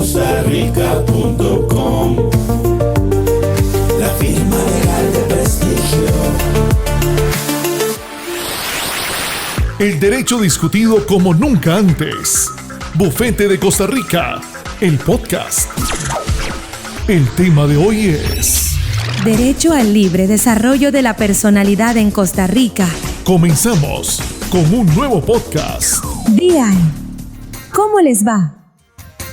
costarica.com, la firma legal de prestigio. El derecho discutido como nunca antes. Bufete de Costa Rica, el podcast. El tema de hoy es Derecho al libre desarrollo de la personalidad en Costa Rica. Comenzamos con un nuevo podcast. Dian, ¿cómo les va?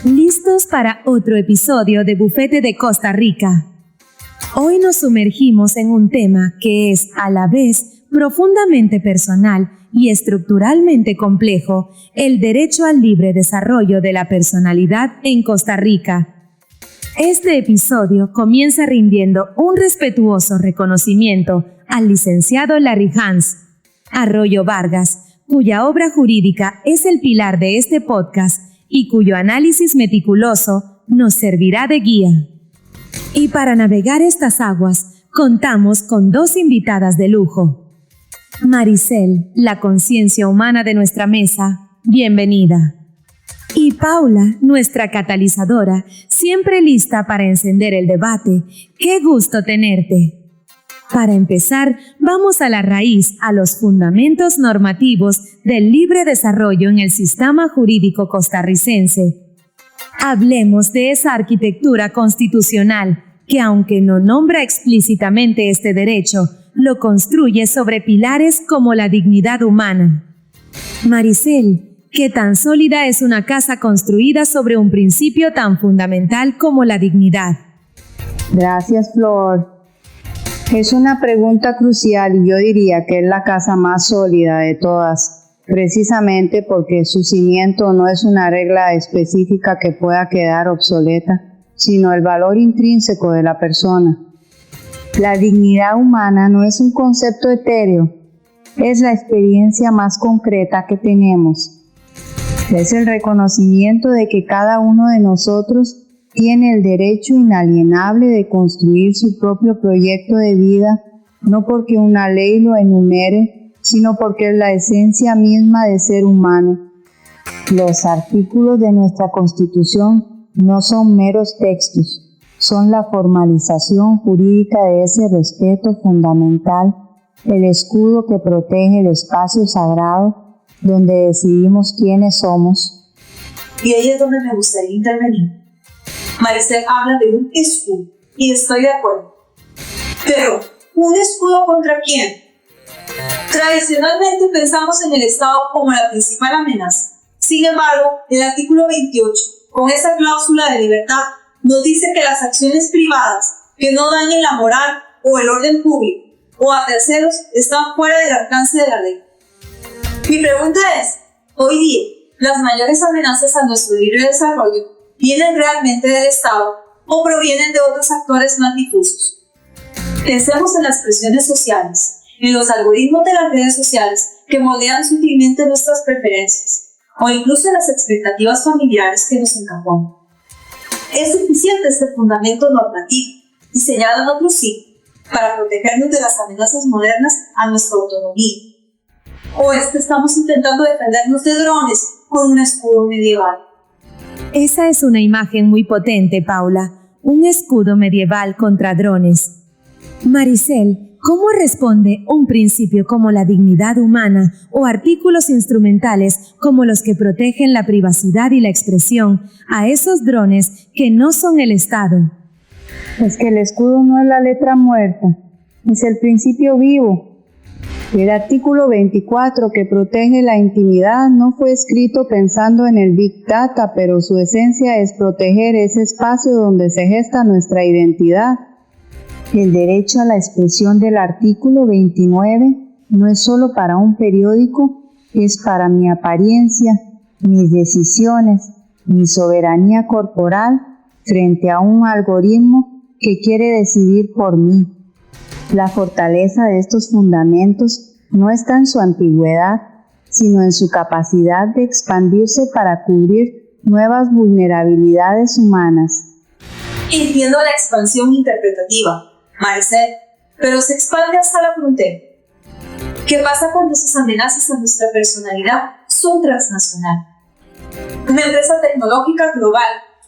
¿Listos para otro episodio de Bufete de Costa Rica? Hoy nos sumergimos en un tema que es a la vez profundamente personal y estructuralmente complejo: el derecho al libre desarrollo de la personalidad en Costa Rica. Este episodio comienza rindiendo un respetuoso reconocimiento al licenciado Larry Hans Arroyo Vargas, cuya obra jurídica es el pilar de este podcast y cuyo análisis meticuloso nos servirá de guía. Y para navegar estas aguas, contamos con dos invitadas de lujo. Maricel, la conciencia humana de nuestra mesa, bienvenida. Y Paula, nuestra catalizadora, siempre lista para encender el debate. ¡Qué gusto tenerte! Para empezar, vamos a la raíz, a los fundamentos normativos del libre desarrollo en el sistema jurídico costarricense. Hablemos de esa arquitectura constitucional que, aunque no nombra explícitamente este derecho, lo construye sobre pilares como la dignidad humana. Maricel, ¿qué tan sólida es una casa construida sobre un principio tan fundamental como la dignidad? Gracias, Flor. Es una pregunta crucial y yo diría que es la casa más sólida de todas, precisamente porque su cimiento no es una regla específica que pueda quedar obsoleta, sino el valor intrínseco de la persona. La dignidad humana no es un concepto etéreo, es la experiencia más concreta que tenemos. Es el reconocimiento de que cada uno de nosotros tiene el derecho inalienable de construir su propio proyecto de vida, no porque una ley lo enumere, sino porque es la esencia misma de ser humano. Los artículos de nuestra Constitución no son meros textos, son la formalización jurídica de ese respeto fundamental, el escudo que protege el espacio sagrado donde decidimos quiénes somos. Y ahí es donde me gustaría intervenir. Maricel habla de un escudo, y estoy de acuerdo. Pero, ¿un escudo contra quién? Tradicionalmente pensamos en el Estado como la principal amenaza. Sin embargo, el artículo 28, con esa cláusula de libertad, nos dice que las acciones privadas que no dañen la moral o el orden público o a terceros están fuera del alcance de la ley. Mi pregunta es, hoy día, ¿las mayores amenazas a nuestro libre desarrollo vienen realmente del Estado o provienen de otros actores más difusos? Pensemos en las presiones sociales, en los algoritmos de las redes sociales que moldean sutilmente nuestras preferencias, o incluso en las expectativas familiares que nos encajonan. ¿Es suficiente este fundamento normativo, diseñado en otro siglo, para protegernos de las amenazas modernas a nuestra autonomía? ¿O es que estamos intentando defendernos de drones con un escudo medieval? Esa es una imagen muy potente, Paula. Un escudo medieval contra drones. Maricel, ¿cómo responde un principio como la dignidad humana o artículos instrumentales como los que protegen la privacidad y la expresión a esos drones que no son el Estado? Es que el escudo no es la letra muerta, es el principio vivo. El artículo 24, que protege la intimidad, no fue escrito pensando en el Big Data, pero su esencia es proteger ese espacio donde se gesta nuestra identidad. El derecho a la expresión del artículo 29 no es solo para un periódico, es para mi apariencia, mis decisiones, mi soberanía corporal frente a un algoritmo que quiere decidir por mí. La fortaleza de estos fundamentos no está en su antigüedad, sino en su capacidad de expandirse para cubrir nuevas vulnerabilidades humanas. Entiendo la expansión interpretativa, Maricel, pero se expande hasta la frontera. ¿Qué pasa cuando esas amenazas a nuestra personalidad son transnacionales? Una empresa tecnológica global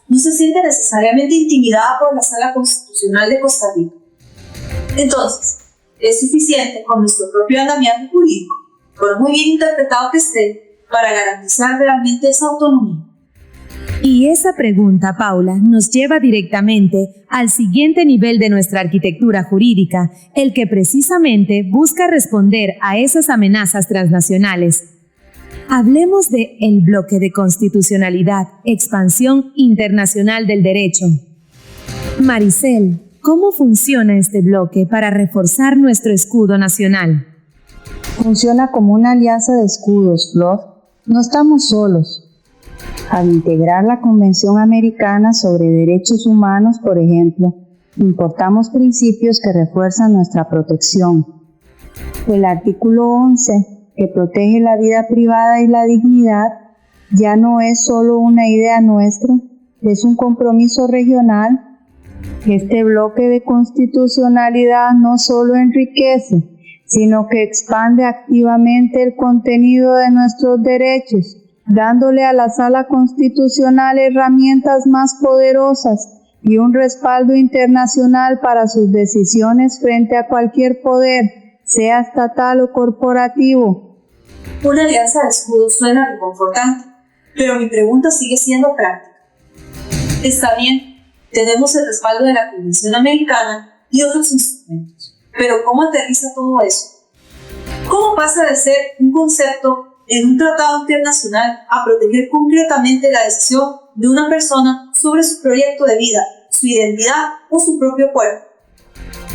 no se siente necesariamente intimidada por la Sala Constitucional de Costa Rica. Entonces, es suficiente con nuestro propio andamiaje jurídico, por muy bien interpretado que esté, para garantizar realmente esa autonomía. Y esa pregunta, Paula, nos lleva directamente al siguiente nivel de nuestra arquitectura jurídica, el que precisamente busca responder a esas amenazas transnacionales. Hablemos de el bloque de constitucionalidad, expansión internacional del derecho. Maricel, ¿cómo funciona este bloque para reforzar nuestro escudo nacional? Funciona como una alianza de escudos, Flor. No estamos solos. Al integrar la Convención Americana sobre Derechos Humanos, por ejemplo, importamos principios que refuerzan nuestra protección. El artículo 11, que protege la vida privada y la dignidad, ya no es solo una idea nuestra, es un compromiso regional. Este bloque de constitucionalidad no solo enriquece, sino que expande activamente el contenido de nuestros derechos, dándole a la Sala Constitucional herramientas más poderosas y un respaldo internacional para sus decisiones frente a cualquier poder, sea estatal o corporativo. Una alianza de escudos suena reconfortante, pero mi pregunta sigue siendo práctica. Está bien, tenemos el respaldo de la Convención Americana y otros instrumentos, pero ¿cómo aterriza todo eso? ¿Cómo pasa de ser un concepto en un tratado internacional a proteger concretamente la decisión de una persona sobre su proyecto de vida, su identidad o su propio cuerpo?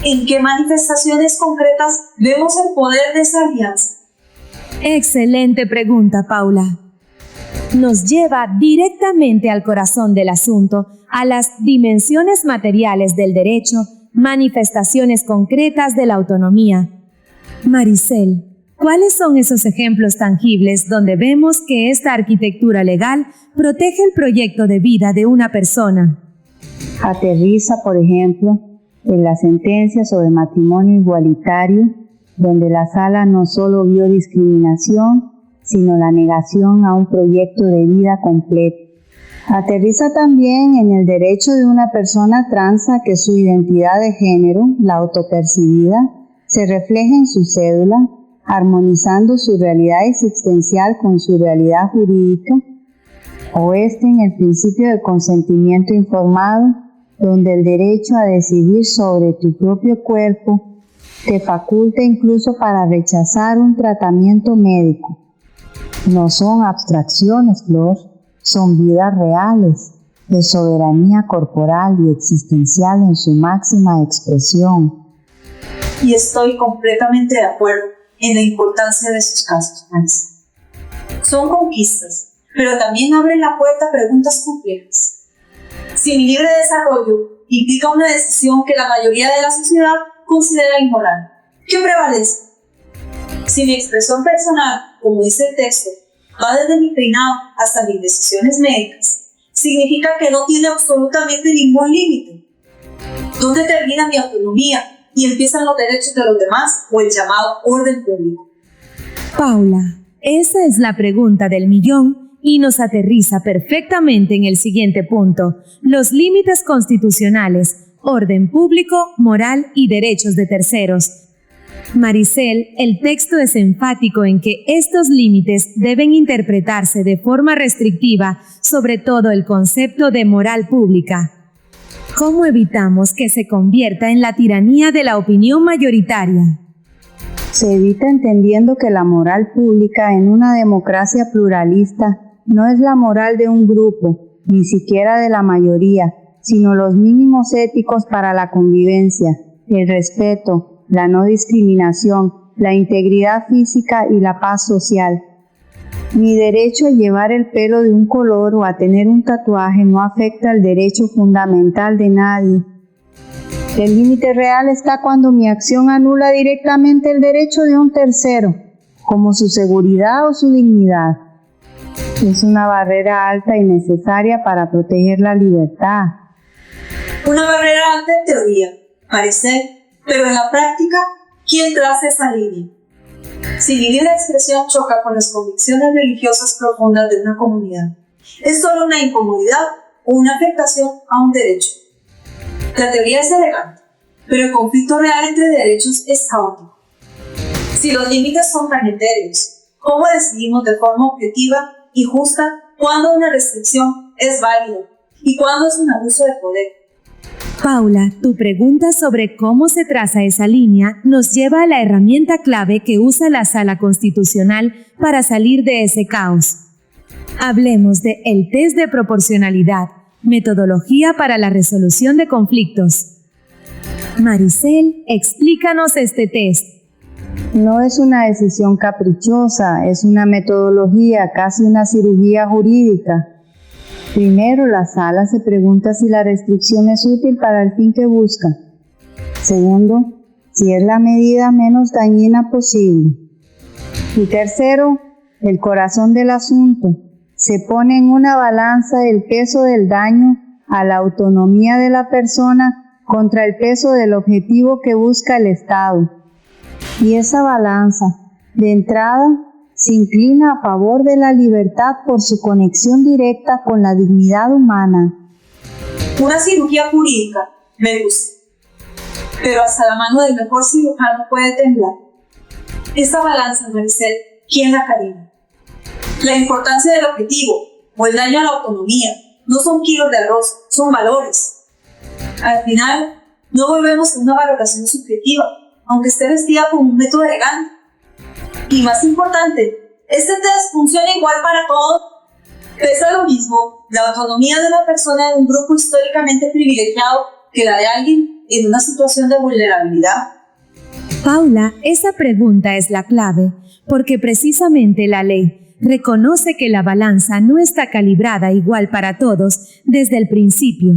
¿En qué manifestaciones concretas vemos el poder de esa alianza? Excelente pregunta, Paula. Nos lleva directamente al corazón del asunto, a las dimensiones materiales del derecho, manifestaciones concretas de la autonomía. Maricel, ¿cuáles son esos ejemplos tangibles donde vemos que esta arquitectura legal protege el proyecto de vida de una persona? Aterriza, por ejemplo, en la sentencia sobre matrimonio igualitario, donde la Sala no solo vio discriminación, sino la negación a un proyecto de vida completo. Aterriza también en el derecho de una persona trans a que su identidad de género, la autopercibida, se refleje en su cédula, armonizando su realidad existencial con su realidad jurídica, o en el principio del consentimiento informado, donde el derecho a decidir sobre tu propio cuerpo te faculta incluso para rechazar un tratamiento médico. No son abstracciones, Flor, son vidas reales, de soberanía corporal y existencial en su máxima expresión. Y estoy completamente de acuerdo en la importancia de esos casos, Nancy. Son conquistas, pero también abren la puerta a preguntas complejas. Si mi libre desarrollo implica una decisión que la mayoría de la sociedad considera inmoral, ¿qué prevalece? Si mi expresión personal, como dice el texto, va desde mi peinado hasta mis decisiones médicas, significa que no tiene absolutamente ningún límite. ¿Dónde termina mi autonomía y empiezan los derechos de los demás o el llamado orden público? Paula, esa es la pregunta del millón y nos aterriza perfectamente en el siguiente punto: los límites constitucionales, orden público, moral y derechos de terceros. Maricel, el texto es enfático en que estos límites deben interpretarse de forma restrictiva, sobre todo el concepto de moral pública. ¿Cómo evitamos que se convierta en la tiranía de la opinión mayoritaria? Se evita entendiendo que la moral pública en una democracia pluralista no es la moral de un grupo, ni siquiera de la mayoría, sino los mínimos éticos para la convivencia, el respeto, la no discriminación, la integridad física y la paz social. Mi derecho a llevar el pelo de un color o a tener un tatuaje no afecta el derecho fundamental de nadie. El límite real está cuando mi acción anula directamente el derecho de un tercero, como su seguridad o su dignidad. Es una barrera alta y necesaria para proteger la libertad. Una barrera alta en teoría, parece, pero en la práctica, ¿quién traza esa línea? Si mi libre expresión choca con las convicciones religiosas profundas de una comunidad, ¿es solo una incomodidad o una afectación a un derecho. La teoría es elegante, pero el conflicto real entre derechos es caótico. Si los límites son tan etéreos, ¿cómo decidimos de forma objetiva y justa cuándo una restricción es válida y cuándo es un abuso de poder? Paula, tu pregunta sobre cómo se traza esa línea nos lleva a la herramienta clave que usa la Sala Constitucional para salir de ese caos. Hablemos de el test de proporcionalidad, metodología para la resolución de conflictos. Maricel, explícanos este test. No es una decisión caprichosa, es una metodología, casi una cirugía jurídica. Primero, la sala se pregunta si la restricción es útil para el fin que busca. Segundo, si es la medida menos dañina posible. Y tercero, el corazón del asunto. Se pone en una balanza el peso del daño a la autonomía de la persona contra el peso del objetivo que busca el Estado. Y esa balanza, de entrada, se inclina a favor de la libertad por su conexión directa con la dignidad humana. Una cirugía jurídica, me gusta. Pero hasta la mano del mejor cirujano puede temblar. Esa balanza, Maricel, ¿quién la calibra? La importancia del objetivo o el daño a la autonomía no son kilos de arroz, son valores. Al final, no volvemos a una valoración subjetiva, aunque esté vestida como un método elegante. Y más importante, este test funciona igual para todos. Pesa lo mismo la autonomía de una persona de un grupo históricamente privilegiado que la de alguien en una situación de vulnerabilidad. Paula, esa pregunta es la clave, porque precisamente la ley reconoce que la balanza no está calibrada igual para todos desde el principio.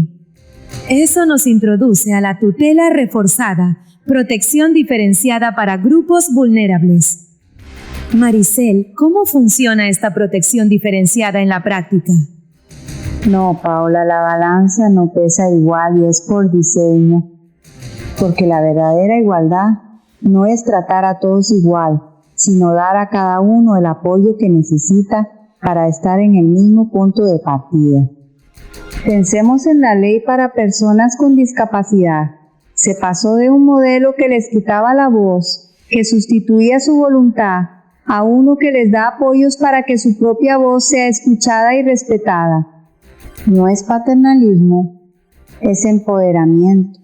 Eso nos introduce a la tutela reforzada, protección diferenciada para grupos vulnerables. Maricel, ¿cómo funciona esta protección diferenciada en la práctica? No, Paula, la balanza no pesa igual y es por diseño. Porque la verdadera igualdad no es tratar a todos igual, sino dar a cada uno el apoyo que necesita para estar en el mismo punto de partida. Pensemos en la ley para personas con discapacidad. Se pasó de un modelo que les quitaba la voz, que sustituía su voluntad, a uno que les da apoyos para que su propia voz sea escuchada y respetada. No es paternalismo, es empoderamiento.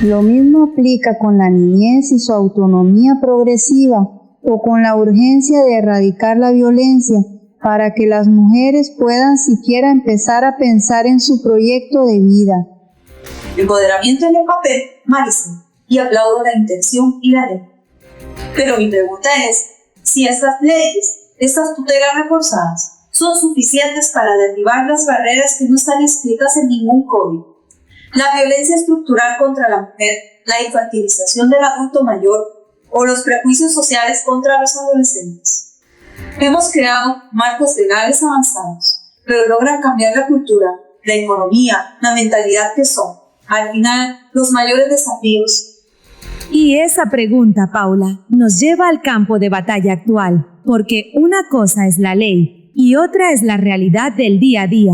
Lo mismo aplica con la niñez y su autonomía progresiva o con la urgencia de erradicar la violencia para que las mujeres puedan siquiera empezar a pensar en su proyecto de vida. Empoderamiento en el papel, Maricel, y aplaudo la intención y la ley. Pero mi pregunta es, si estas leyes, estas tutelas reforzadas, son suficientes para derribar las barreras que no están escritas en ningún código. La violencia estructural contra la mujer, la infantilización del adulto mayor o los prejuicios sociales contra los adolescentes. Hemos creado marcos legales avanzados, pero logran cambiar la cultura, la economía, la mentalidad que son, al final, los mayores desafíos. Y esa pregunta, Paula, nos lleva al campo de batalla actual, porque una cosa es la ley y otra es la realidad del día a día.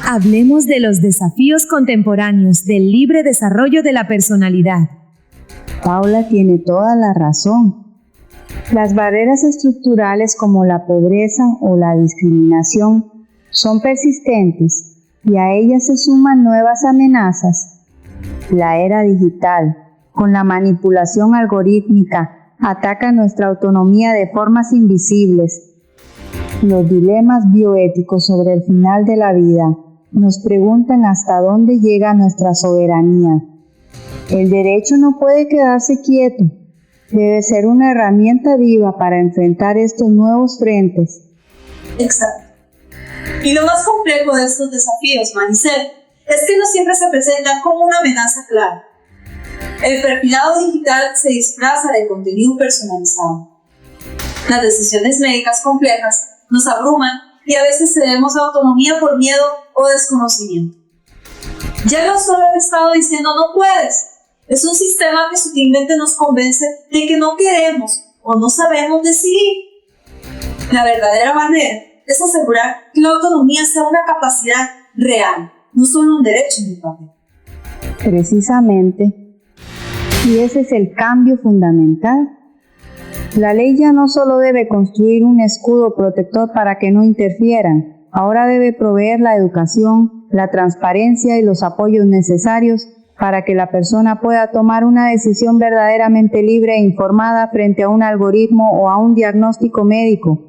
Hablemos de los desafíos contemporáneos del libre desarrollo de la personalidad. Paula tiene toda la razón. Las barreras estructurales como la pobreza o la discriminación son persistentes y a ellas se suman nuevas amenazas. La era digital, con la manipulación algorítmica, ataca nuestra autonomía de formas invisibles. Los dilemas bioéticos sobre el final de la vida nos preguntan hasta dónde llega nuestra soberanía. El derecho no puede quedarse quieto, debe ser una herramienta viva para enfrentar estos nuevos frentes. Exacto. Y lo más complejo de estos desafíos, Maricel, es que no siempre se presentan como una amenaza clara. El perfilado digital se disfraza de contenido personalizado. Las decisiones médicas complejas nos abruman y a veces cedemos la autonomía por miedo o desconocimiento. Ya no solo el Estado diciendo no puedes, es un sistema que sutilmente nos convence de que no queremos o no sabemos decidir. La verdadera manera es asegurar que la autonomía sea una capacidad real, no solo un derecho en el papel. Precisamente. Y ese es el cambio fundamental. La ley ya no solo debe construir un escudo protector para que no interfieran, ahora debe proveer la educación, la transparencia y los apoyos necesarios para que la persona pueda tomar una decisión verdaderamente libre e informada frente a un algoritmo o a un diagnóstico médico.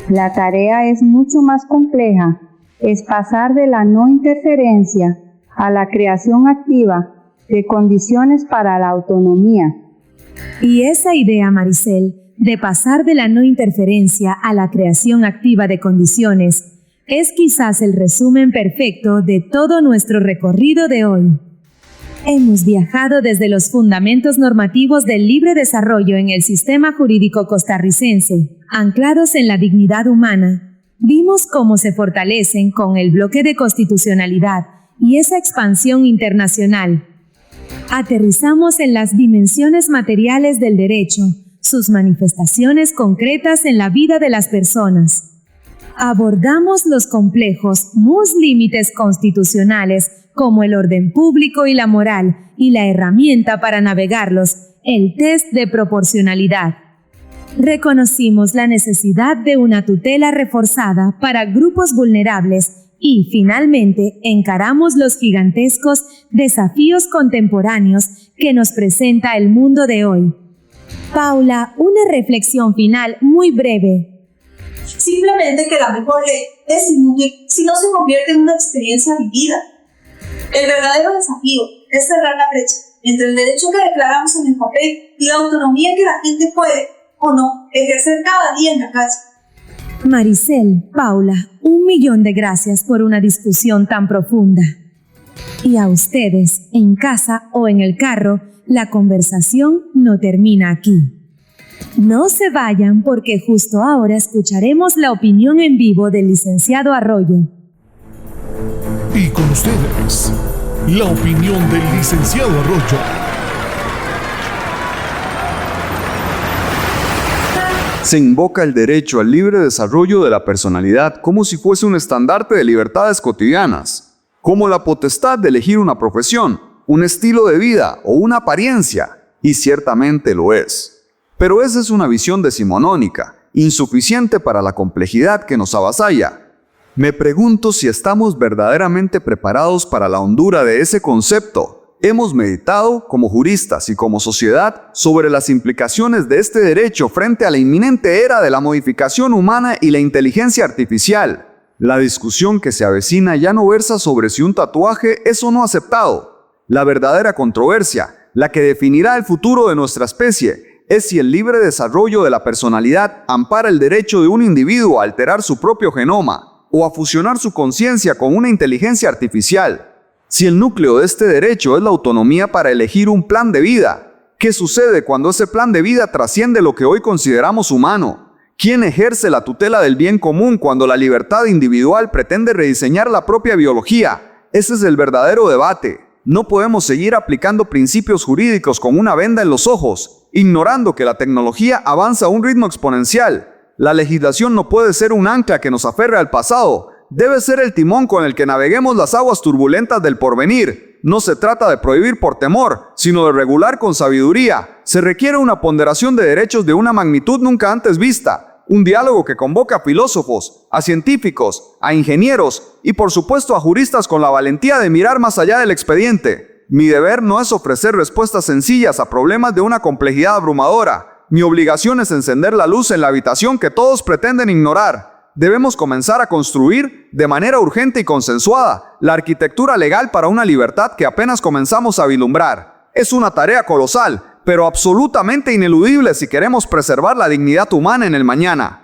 La tarea es mucho más compleja, es pasar de la no interferencia a la creación activa de condiciones para la autonomía. Y esa idea, Maricel, de pasar de la no interferencia a la creación activa de condiciones, es quizás el resumen perfecto de todo nuestro recorrido de hoy. Hemos viajado desde los fundamentos normativos del libre desarrollo en el sistema jurídico costarricense, anclados en la dignidad humana. Vimos cómo se fortalecen con el bloque de constitucionalidad y esa expansión internacional. Aterrizamos en las dimensiones materiales del derecho, sus manifestaciones concretas en la vida de las personas. Abordamos los complejos límites constitucionales como el orden público y la moral y la herramienta para navegarlos, el test de proporcionalidad. Reconocimos la necesidad de una tutela reforzada para grupos vulnerables y, finalmente, encaramos los gigantescos desafíos contemporáneos que nos presenta el mundo de hoy. Paula, una reflexión final muy breve. Simplemente que la mejor ley es inútil si no se convierte en una experiencia vivida. El verdadero desafío es cerrar la brecha entre el derecho que declaramos en el papel y la autonomía que la gente puede, o no, ejercer cada día en la calle. Maricel, Paula, 1.000.000 de gracias por una discusión tan profunda. Y a ustedes, en casa o en el carro, la conversación no termina aquí. No se vayan porque justo ahora escucharemos la opinión en vivo del licenciado Arroyo. Y con ustedes, la opinión del licenciado Arroyo. Se invoca el derecho al libre desarrollo de la personalidad como si fuese un estandarte de libertades cotidianas, como la potestad de elegir una profesión, un estilo de vida o una apariencia, y ciertamente lo es. Pero esa es una visión decimonónica, insuficiente para la complejidad que nos avasalla. Me pregunto si estamos verdaderamente preparados para la hondura de ese concepto. Hemos meditado, como juristas y como sociedad, sobre las implicaciones de este derecho frente a la inminente era de la modificación humana y la inteligencia artificial. La discusión que se avecina ya no versa sobre si un tatuaje es o no aceptado. La verdadera controversia, la que definirá el futuro de nuestra especie, es si el libre desarrollo de la personalidad ampara el derecho de un individuo a alterar su propio genoma o a fusionar su conciencia con una inteligencia artificial. Si el núcleo de este derecho es la autonomía para elegir un plan de vida, ¿qué sucede cuando ese plan de vida trasciende lo que hoy consideramos humano? ¿Quién ejerce la tutela del bien común cuando la libertad individual pretende rediseñar la propia biología? Ese es el verdadero debate. No podemos seguir aplicando principios jurídicos con una venda en los ojos, ignorando que la tecnología avanza a un ritmo exponencial. La legislación no puede ser un ancla que nos aferre al pasado. Debe ser el timón con el que naveguemos las aguas turbulentas del porvenir. No se trata de prohibir por temor, sino de regular con sabiduría. Se requiere una ponderación de derechos de una magnitud nunca antes vista. Un diálogo que convoca a filósofos, a científicos, a ingenieros y por supuesto a juristas con la valentía de mirar más allá del expediente. Mi deber no es ofrecer respuestas sencillas a problemas de una complejidad abrumadora. Mi obligación es encender la luz en la habitación que todos pretenden ignorar. Debemos comenzar a construir, de manera urgente y consensuada, la arquitectura legal para una libertad que apenas comenzamos a vislumbrar. Es una tarea colosal, pero absolutamente ineludible si queremos preservar la dignidad humana en el mañana.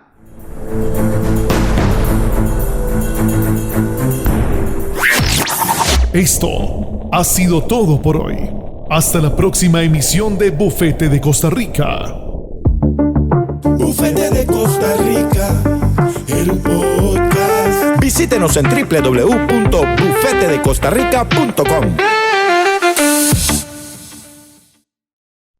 Esto ha sido todo por hoy. Hasta la próxima emisión de Bufete de Costa Rica. Bufete de Costa Rica, el podcast. Visítenos en www.bufetedecostarrica.com.